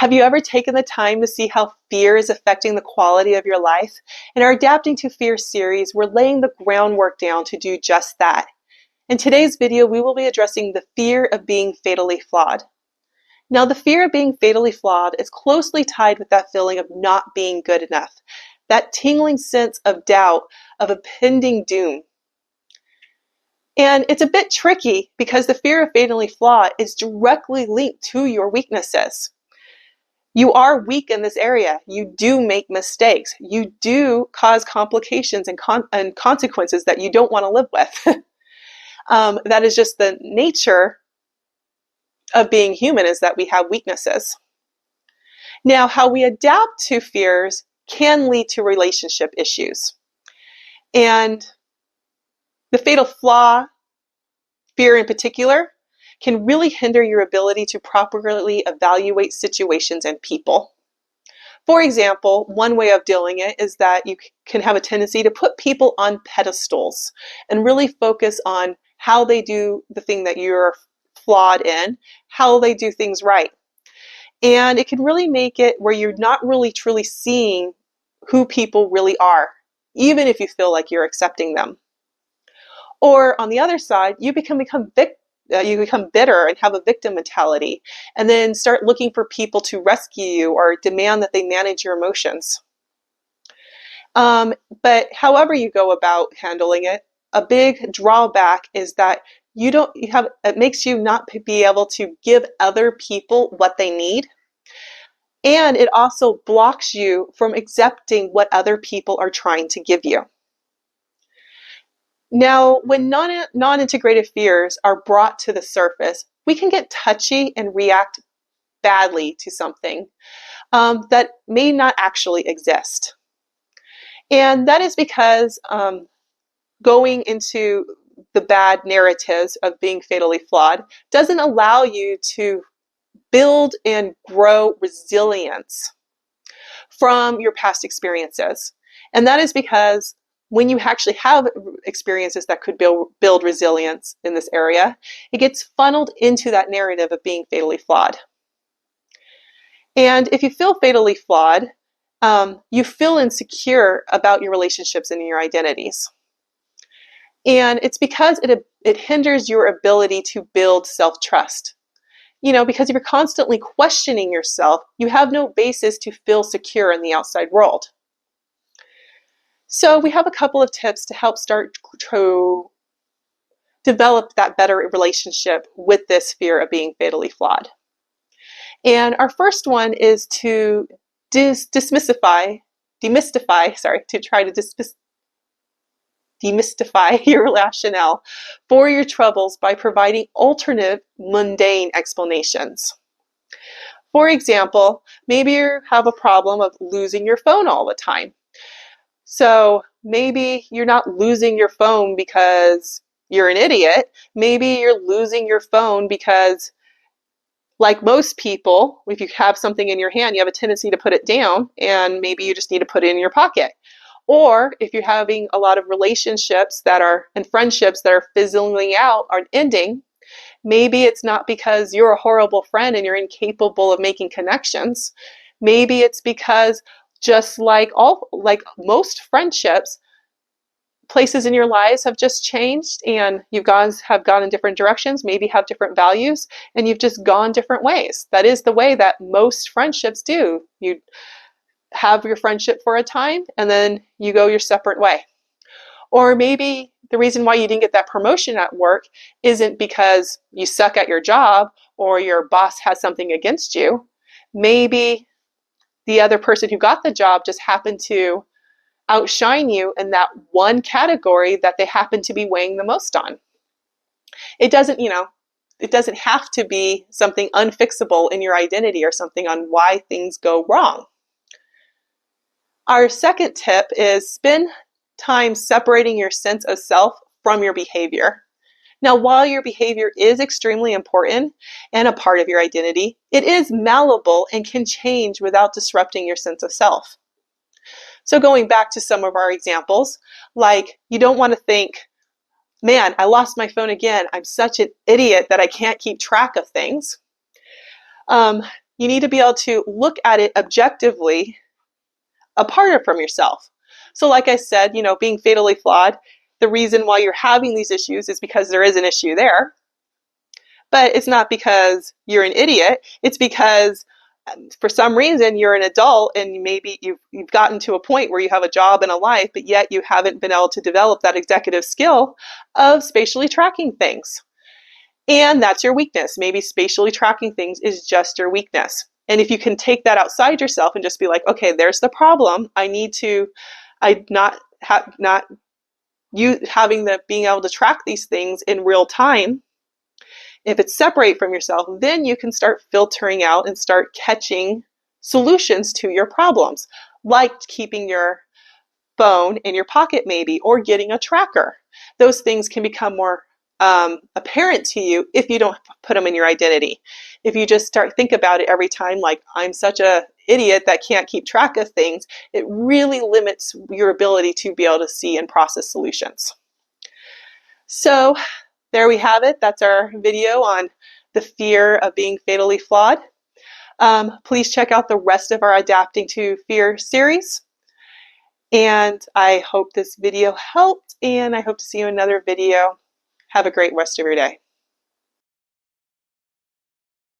Have you ever taken the time to see how fear is affecting the quality of your life? In our Adapting to Fear series, we're laying the groundwork down to do just that. In today's video, we will be addressing the fear of being fatally flawed. Now, the fear of being fatally flawed is closely tied with that feeling of not being good enough, that tingling sense of doubt, of impending doom. And it's a bit tricky because the fear of fatally flawed is directly linked to your weaknesses. You are weak in this area. You do make mistakes. You do cause complications and consequences that you don't want to live with. That is just the nature of being human, is that we have weaknesses. Now, how we adapt to fears can lead to relationship issues. And the fatal flaw, fear in particular, can really hinder your ability to properly evaluate situations and people. For example, one way of dealing it is that you can have a tendency to put people on pedestals and really focus on how they do the thing that you're flawed in, how they do things right. And it can really make it where you're not really truly seeing who people really are, even if you feel like you're accepting them. Or on the other side, you become bitter and have a victim mentality, and then start looking for people to rescue you or demand that they manage your emotions. But however you go about handling it, a big drawback is that it makes you not be able to give other people what they need. And it also blocks you from accepting what other people are trying to give you. Now, when non-integrated fears are brought to the surface, we can get touchy and react badly to something that may not actually exist. And that is because going into the bad narratives of being fatally flawed doesn't allow you to build and grow resilience from your past experiences. And that is because when you actually have experiences that could build resilience in this area, it gets funneled into that narrative of being fatally flawed. And if you feel fatally flawed, you feel insecure about your relationships and your identities. And it's because it hinders your ability to build self-trust. Because if you're constantly questioning yourself, you have no basis to feel secure in the outside world. So we have a couple of tips to help start to develop that better relationship with this fear of being fatally flawed. And our first one is to demystify your rationale for your troubles by providing alternate mundane explanations. For example, maybe you have a problem of losing your phone all the time. So maybe you're not losing your phone because you're an idiot. Maybe you're losing your phone because, like most people, if you have something in your hand, you have a tendency to put it down, and maybe you just need to put it in your pocket. Or if you're having a lot of relationships and friendships that are fizzling out or ending, maybe it's not because you're a horrible friend and you're incapable of making connections. Maybe it's because, just like most friendships, places in your lives have just changed, and you guys have gone in different directions, maybe have different values, and you've just gone different ways. That is the way that most friendships do. You have your friendship for a time, and then you go your separate way. Or maybe the reason why you didn't get that promotion at work isn't because you suck at your job or your boss has something against you. Maybe the other person who got the job just happened to outshine you in that one category that they happen to be weighing the most on. It doesn't have to be something unfixable in your identity or something on why things go wrong. Our second tip is spend time separating your sense of self from your behavior. Now, while your behavior is extremely important and a part of your identity, it is malleable and can change without disrupting your sense of self. So going back to some of our examples, like you don't want to think, man, I lost my phone again. I'm such an idiot that I can't keep track of things. You need to be able to look at it objectively apart from yourself. So like I said, being fatally flawed, the reason why you're having these issues is because there is an issue there. But it's not because you're an idiot. It's because for some reason you're an adult and maybe you've gotten to a point where you have a job and a life, but yet you haven't been able to develop that executive skill of spatially tracking things. And that's your weakness. Maybe spatially tracking things is just your weakness. And if you can take that outside yourself and just be like, okay, there's the problem. Not you having the being able to track these things in real time. If it's separate from yourself, then you can start filtering out and start catching solutions to your problems, like keeping your phone in your pocket maybe, or getting a tracker. Those things can become more apparent to you if you don't put them in your identity. If you just think about it every time, like, I'm such a idiot that can't keep track of things, it really limits your ability to be able to see and process solutions. So there we have it. That's our video on the fear of being fatally flawed. Please check out the rest of our Adapting to Fear series. And I hope this video helped, and I hope to see you in another video. Have a great rest of your day.